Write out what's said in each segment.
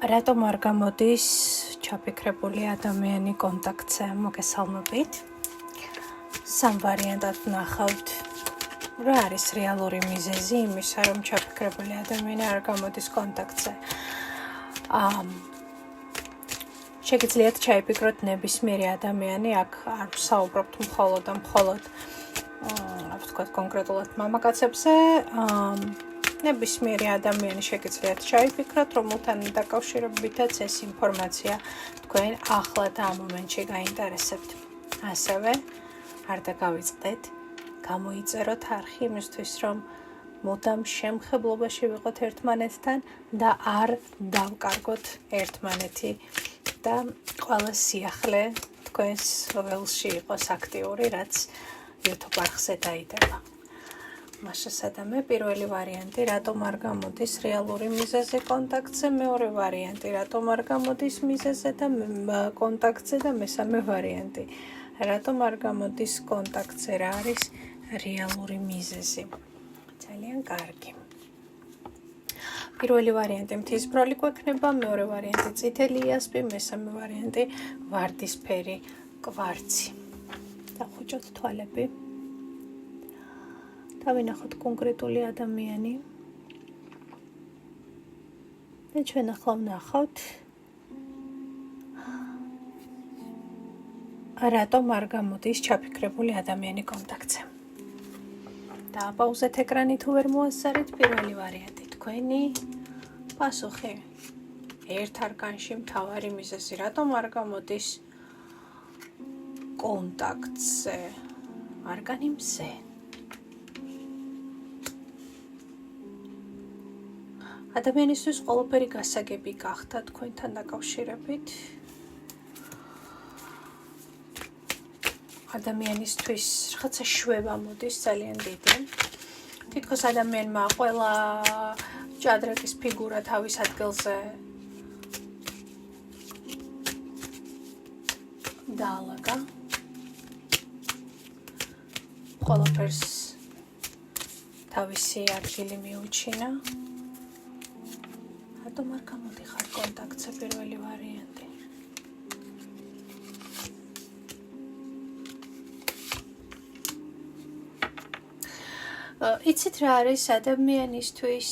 რატომ არ გამოდის ჩაფიქრებული ადამიანი კონტაქტზე? მოგესალმებით. სამ ვარიანტად ვნახავთ. რა არის რეალური მიზეზი იმისა, რომ ჩაფიქრებული ადამიანი არ გამოდის კონტაქტზე? შეგიძლიათ ჩაიფიქროთ ნებისმიერი ადამიანი, აქ არ ვსაუბრობთ მხოლოდ კონკრეტულად მამაკაცებზე, ნებისმიერი ადამიანი შეგიძლიათ ჩაიფიქროთ, რომელთან დაკავშირებითაც ეს ინფორმაცია თქვენ ახლა და ამ მომენტში გაინტერესებთ. ასევე არ დაგავიწყდეთ, გამოიწეროთ არხი იმისთვის, რომ მუდამ შემხებლობაში ვიყოთ ერთმანეთთან და არ დავკარგოთ ერთმანეთი და ყველა სიახლე თქვენს ველში იყოს აქტიური, რაც YouTube არხზე დაიდება. მას შესაძამე პირველი ვარიანტი, რატომ არ გამოდის რეალური მიზეზი კონტაქტზე, მეორე ვარიანტი, რატომ არ გამოდის მიზეზი და კონტაქტზე და მესამე ვარიანტი, რატომ არ გამოდის კონტაქტზე, რა არის რეალური მიზეზი. ძალიან კარგი. პირველი ვარიანტი მთისბროლი გვექნება, მეორე ვარიანტი წითელი იასპი, მესამე ვარიანტი ვარდისფერი კვარცი. დახუჭოთ თვალები. დავინახოთ კონკრეტული ადამიანი. და ჩვენ ახლა ვნახავთ, რატომ არ გამოდის ჩაფიქრებული ადამიანი კონტაქტზე. დააპაუზეთ ეკრანი თუ ვერ მოასწარეთ. პირველი ვარიანტი თქვენი პასუხი. ერთ არკანში მთავარი მიზეზი, რატომ არ გამოდის კონტაქტზე. არკანი მზე. ადამიანისთვის ყველაფერი გასაგები გახდა თქვენთან დაკავშირებით. ადამიანისთვის რაღაცა შვება მოდის ძალიან დიდი. თითქოს ადამიანმა ყველა ჭადრაკის ფიგურა თავის ადგილზე დაალაგა. ყველაფერს თავისი ადგილი მიუჩინა. რატომ არ გამოდიხარ კონტაქტზე პირველი ვარიანტი. იცით რა არის ადამიანისთვის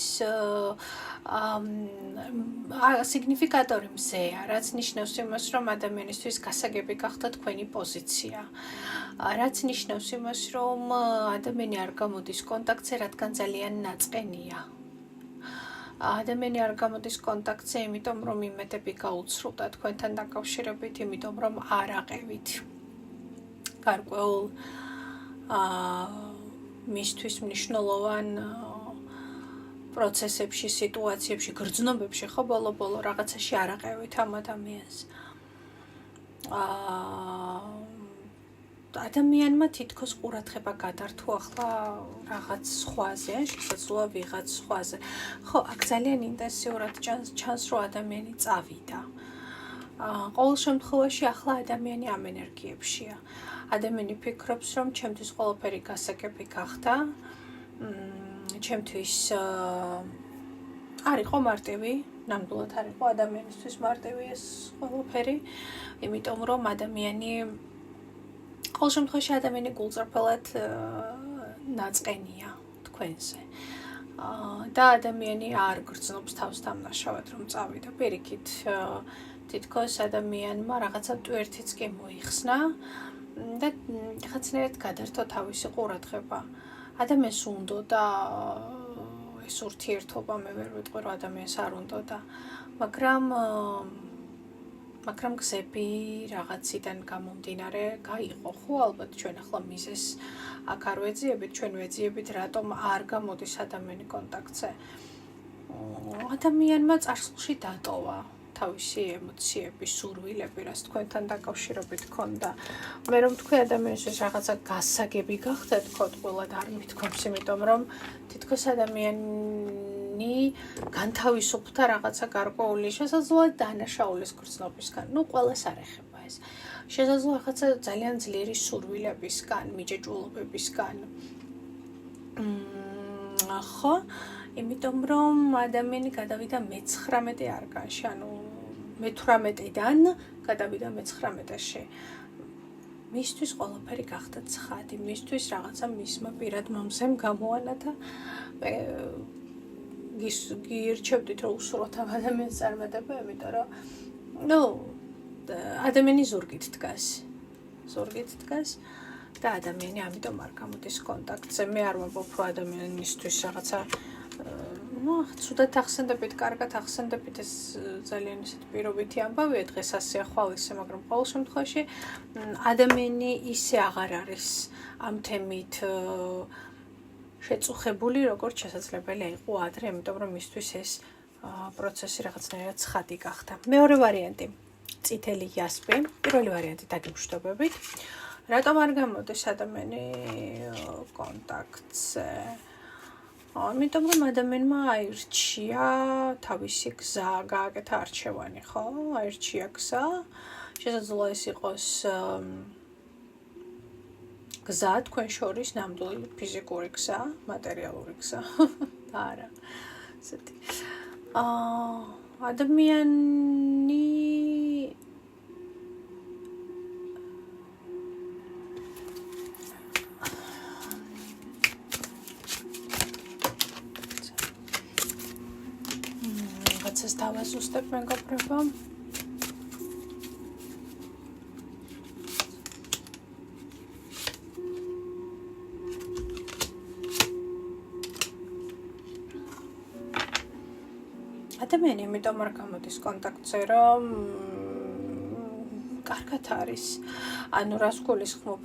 სიგნიფიკატორი მზეა, რაც ნიშნავს იმას, რომ ადამიანისთვის გასაგები გახდა თქვენი პოზიცია. რაც ნიშნავს იმას, რომ ადამიანი არ გამოდის კონტაქტზე, რადგან ძალიან ნაწყენია. ადამიანი არ გამოდის კონტაქტზე, იმიტომ რომ იმედები გაუცრუდა თქვენთან დაკავშირებით, იმიტომ რომ არ აყევით გარკვეულ მისთვის მნიშვნელოვან პროცესებში, სიტუაციებში, გრძნობებში, ხო, ბოლო-ბოლო რაღაცაში არ აყევით ამ ადამიანს. ადამიანმა თითქოს ყურადღება გადართო ახლა რაღაც სხვაზე, შესაძლოა ვიღაც სხვაზე. ხო, აქ ძალიან ინტენსიურად ჩანს, რომ ადამიანი წავიდა. ყოველ შემთხვევაში ახლა ადამიანი ამ ენერგიებშია. ადამიანი ფიქრობს, რომ ჩემთვის ყველაფერი გასაგები გახდა. ჩემთვის არ იყო მარტივი, ნამდვილად არ იყო ადამიანისთვის მარტივი ეს ყველაფერი, იმიტომ რომ ადამიანი ყოველ შემთხვევაში ადამიანი გულწრფელად ნაწყენია თქვენზე. და ადამიანი არ გრძნობს თავს დამნაშავედ, რომ წავიდა. პირიქით, თითქოს ადამიანმა რაღაცა ტვერთიც კი მოიხსნა და რაღაცნაირად გადართო თავისი ყურადღება. ადამიანს უნდოდა ეს ურთიერთობა, მე ვერ ვიტყვი, რომ ადამიანს არ უნდოდა, მაგრამ გზები რაღაციდან გამომდინარე გაიყო, ხო, ალბათ ჩვენ ახლა მიზეს აქ არ ვეძიებით, ჩვენ ვეძიებით, რატომ არ გამოდის ადამიანი კონტაქტზე. ადამიანმა წარსულში დატოვა თავისი ემოციები, სურვილები, რაც თქვენთან დაკავშირებით ჰქონდა. მე რომ თქვი ადამიანისთვის რაღაცა გასაგები გახდა, თქოთ, ყველად არ მithქვამს, იმიტომ რომ თითქოს ადამიანი განთავისუფლდა რაღაცა გარკვეული, შესაძლოა დანაშაულის გრძნობისგან. ყველას არ ეხება ეს. შესაძლოა რაღაცა ძალიან ძლიერი სურვილებისგან, მიჯაჭვულობებისგან. ხო, იმიტომ რომ ადამიანი გადავიდა მე-19 არგანში, ანუ მე-18-დან გადავიდა მე-19-ში. მისთვის ყველაფერი გახდა ცხადი, მისთვის რაღაცა მისმა პირად მომზემ გამოანა და გირჩევდით რომ უსურვოთ ამ ადამიანს წარმატება, იმიტომ რომ ადამიანი ზურგით დგას და ადამიანი ამიტომ არ გამოდის კონტაქტზე. მე არ ვამბობ რომ ადამიანისთვის რაღაცა ცუდად ახსენდებით, კარგად ახსენდებით, ეს ძალიან ისეთ პირობითი ამბავია დღეს ასე ახვალ ისე, მაგრამ ყოველ შემთხვევაში ადამიანი ისე აღარ არის ამ თემით შეწუხებული, როგორც შესაძლებელია იყო ადრე, იმიტომ რომ მისთვის ეს პროცესი რაღაცნაირად ცხადი გახდა. მეორე ვარიანტი, წითელი იასპი, პირველი ვარიანტი დაგიმშვიდობებით. რატომ არ გამოდის ადამიანი კონტაქტზე? იმიტომ რომ ადამიანმა აირჩია თავისი გზა, გააკეთა არჩევანი, ხო? აირჩია გზა. შესაძლოა ეს იყოს გზა თქვენ შორის, ნამდვილი ფიზიკური გზა, მატერიალური გზა. და არა. ესეთი. ადამიანი ეს დავაზუსტებ მეგობრებო. ადამიანი იმიტომ არ გამოდის კონტაქტზე, რომ კარგად არის. ანუ რას გულისხმობ?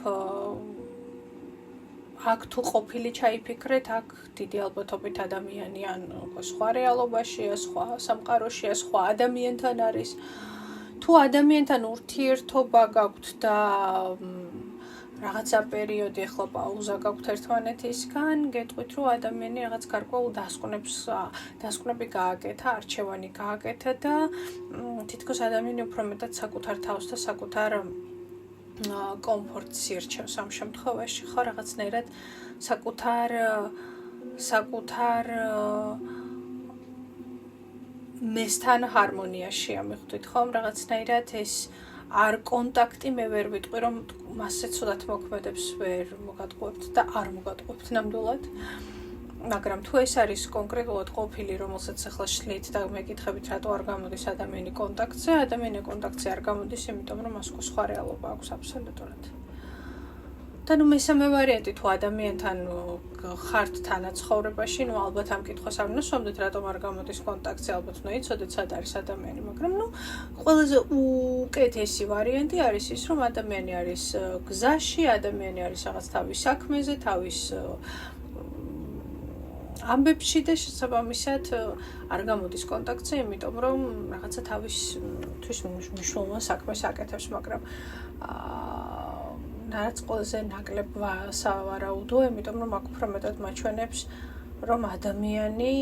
აქ თუ ყოფილი ჩაიფიქრეთ, აქ დიდი ალბათობით ადამიანი ან სხვა რეალობაშია, სხვა სამყაროშია, სხვა ადამიანთან არის. თუ ადამიანთან ურთიერთობა გაქვთ და რაღაცა პერიოდი ახლა პაუზა გაქვთ ერთმანეთისგან, გეტყვით რომ ადამიანი რაღაც გარკვეულ დასკვნები გააკეთა, არჩევანი გააკეთა და თითქოს ადამიანი უფრო მეტად საკუთარ თავს და საკუთარ კომფორტს ირჩევს ამ შემთხვევაში, ხო, რაღაცნაირად საკუთარ მესთან ჰარმონიაშია მიხვდით, ხომ? რაღაცნაირად ეს არ კონტაქტი მე ვერ ვიტყვი, რომ მასზე ცუდად მოქმედებს ვერ მოგატყუებთ და არ მოგატყუებთ ნამდვილად. მაგრამ თუ ეს არის კონკრეტულად ყოფილი, რომელსაც ახლა შლით და მეკითხებით, რატო არ გამოდის ადამიანი კონტაქტზე, ადამიანი კონტაქტზე არ გამოდის, იმიტომ რომ მას სხვა რეალობა აქვს აბსოლუტურად. და ნუ მესამე ვარიანტი, თუ ადამიანთან ხართ თანაცხოვრებაში, ნუ ალბათ ამ კითხვას არ ვნასვამდეთ, რატომ არ გამოდის კონტაქტზე, ალბათ უნდა იცოდეთ, სად არის ადამიანი, მაგრამ ნუ ყველაზე უკეთესი ვარიანტი არის ის, რომ ადამიანი არის გზაში, ადამიანი არის რაღაც თავის საქმეზე, თავის ამბებში და შესაბამისად არ გამოდის კონტაქტზე, იმიტომ რომ რაღაცა თავისთვის მნიშვნელოვან საქმეს აკეთებს, მაგრამ რაც ყველაზე ნაკლებ სავარაუდოა, იმიტომ რომ აქ უფრო მეტად მაჩვენებს, რომ ადამიანი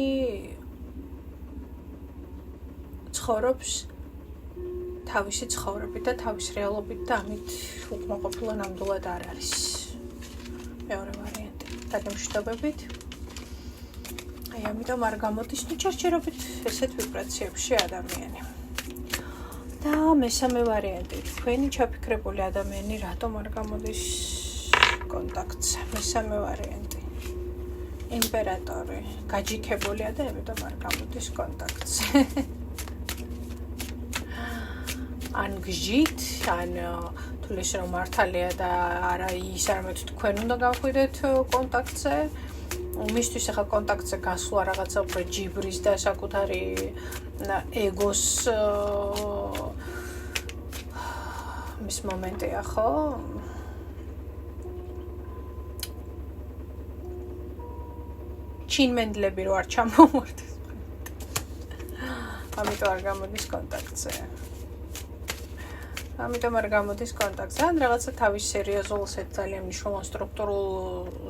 ცხოვრობს თავისი ცხოვრებით და თავის რეალობით და ამით უკმაყოფილო ნამდვილად არ არის. მეორე ვარიანტი. დაგემშვიდობებით. აი, ამიტომ არ გამოდის ჩერჩერობით ესეთ ვიბრაციებში ადამიანი. და მესამე ვარიანტი, თქვენი ჩაფიქრებული ადამიანი რატომ არ გამოდის კონტაქტზე? მესამე ვარიანტი. იმპერატორი, გაჯიქებულია და ამიტომ არ გამოდის კონტაქტზე. ან გჟით, ან თulis რომ მართალია და არა ის არამედ თქვენ უნდა გავხვიდეთ კონტაქტზე. მისთვის ახლა კონტაქტზე გასვლა რაღაცა უფრო ჯიბრის და საკუთარი ეგოს მის მომენტია, ხო? ჩინმენდლები რო არ ჩამოვარდეს. ამიტომ არ გამოდის კონტაქტზე. ამიტომ არ გამოდის კონტაქტზე. ან რაღაცა თავის სერიოზულ ძალიან მნიშვნელოვან სტრუქტურულ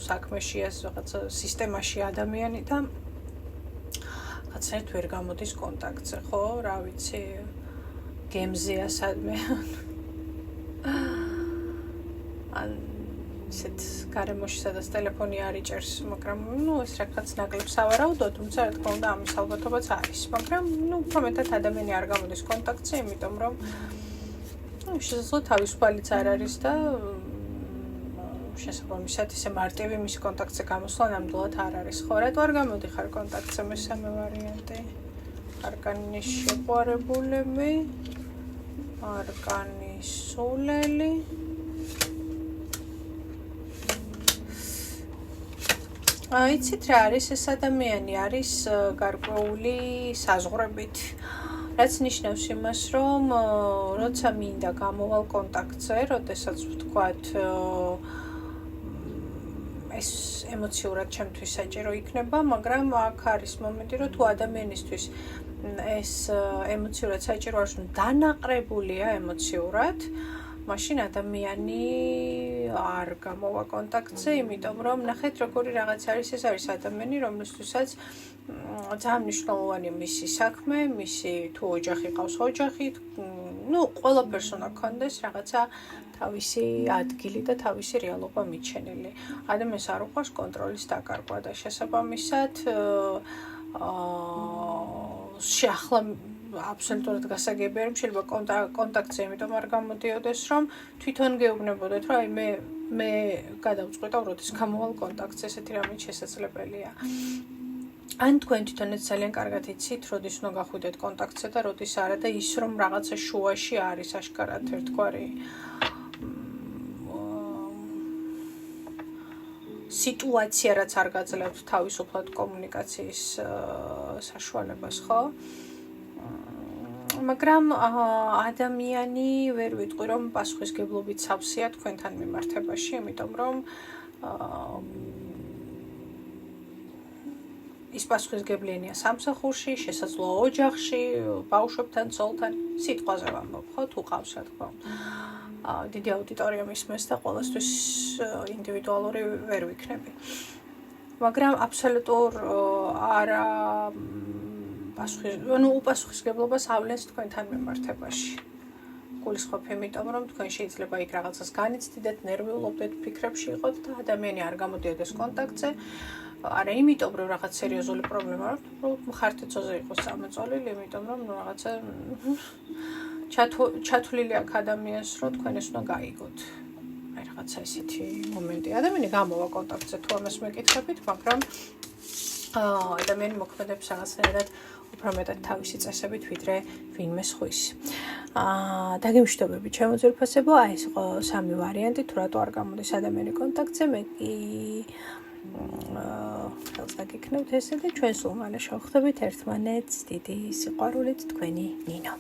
საქმეშია, რაღაცა სისტემაში ადამიანი და რაღაცა ვერ გამოდის კონტაქტზე, ხო? რა ვიცი, გემზეა სადმე. ან ისეთ გარემოში, სადაც ტელეფონი არ იჭერს, მაგრამ ეს რაღაც ნაკლებ სავარაუდო, თუმცა რა თქმა უნდა ამის ალბათობაც არის. მაგრამ უფრო მეტად ადამიანი არ გამოდის კონტაქტზე, იმიტომ რომ შესაძლოა თავისუფალიც არ არის და შესაბამისად ისე მარტივი მის კონტაქტზე გამოსვლა ნამდვილად არ არის. ხო, რატო არ გამოდიხარ კონტაქტზე? მესამე ვარიანტი. არკანის შეყვარებულები, არკანის სულელი. იცით რა არის, ეს ადამიანი არის გარკვეული საზღვრებით, რაც ნიშნავს იმას, რომ როცა მინდა გამოვალ კონტაქტზე, როდესაც ვთქვათ ეს ემოციურად ჩემთვის საჭირო იქნება, მაგრამ აქ არის მომენტი, რომ თუ ადამიანისთვის ეს ემოციურად საჭირო არის, რომ დანაყრებულია ემოციურად, მაშინ ადამიანი არ გამოვა კონტაქტზე, იმიტომ რომ ნახეთ როგორი რაღაც არის, ეს არის ადამიანი, რომლისთვისაც ძალიან მნიშვნელოვანი მისი საქმე, მისი თუ ოჯახი ყავს ოჯახი, ყველაფერს უნდა გქონდეს რაღაცა თავისი ადგილი და თავისი რეალობა მიჩენილი. ადამიანს არ უყვარს კონტროლის დაკარგვა და შესაბამისად შეახლა აბსოლუტურად გასაგებია, რომ შეიძლება კონტაქტზე იმიტომ არ გამოდიოდეს, რომ თვითონ გეუბნებოდეთ, რომ მე გადავწყვიტავ, როდის გამოვალ კონტაქტზე, ესეთი რამე შესაძლებელია. ან თქვენ თვითონაც ძალიან კარგად იცით, როდის უნდა გახვიდეთ კონტაქტზე და როდის არა და ის რომ რაღაცა შუაში არის აშკარად ერთგვარი სიტუაცია, რაც არ გაძლევთ თავისუფლად კომუნიკაციის საშუალებას, ხო? მაგრამ ადამიანი ვერ ვიტყვი, რომ პასუხისგებლობით სავსეა თქვენთან მიმართებაში, იმიტომ რომ ის პასუხისგებლიანია სამსახურში, შესაძლოა ოჯახში, ბავშვებთან, ცოლთან, სიტყვაზე ვამბობ, ხო, თუ ყავს რა თქმა უნდა. დიდი აუდიტორია მისმენს და ყოველთვის ინდივიდუალური ვერ ვიქნები. მაგრამ აბსოლუტურ არა უპასუხისგებლობას ავლენს თქვენთან მიმართებაში. გულისხმობ იმიტომ, რომ თქვენ შეიძლება იქ რაღაცას განიცდიდეთ, ნერვიულობდეთ, ფიქრებში იყოთ და ადამიანი არ გამოდიოდეს კონტაქტზე. არა იმიტომ, რომ რაღაც სერიოზული პრობლემა აქვს, უბრალოდ მხართეცოზე იყოს წამოწოლილი, იმიტომ რომ რაღაცა ჩათვლილი აქ ადამიანს, რომ თქვენ ეს უნდა გაიგოთ. აი რაღაცა ისეთი მომენტი. ადამიანი გამოვა კონტაქტზე, თუ ამას მეკითხებით, მაგრამ ადამიანი მოქმედებს რაღაცნაირად უფრო მეტად თავისი წესებით, ვიდრე ვინმე სხვის. დაგემშვიდობებით ჩემო ძვირფასებო, ეს იყო სამი ვარიანტი, თუ რატო არ გამოდის ადამიანი კონტაქტზე, მე კი ხელს დაგიქნევთ ესე და ჩვენ სულ მალე შევხვდებით ერთმანეთს დიდი სიყვარულით, თქვენი ნინო.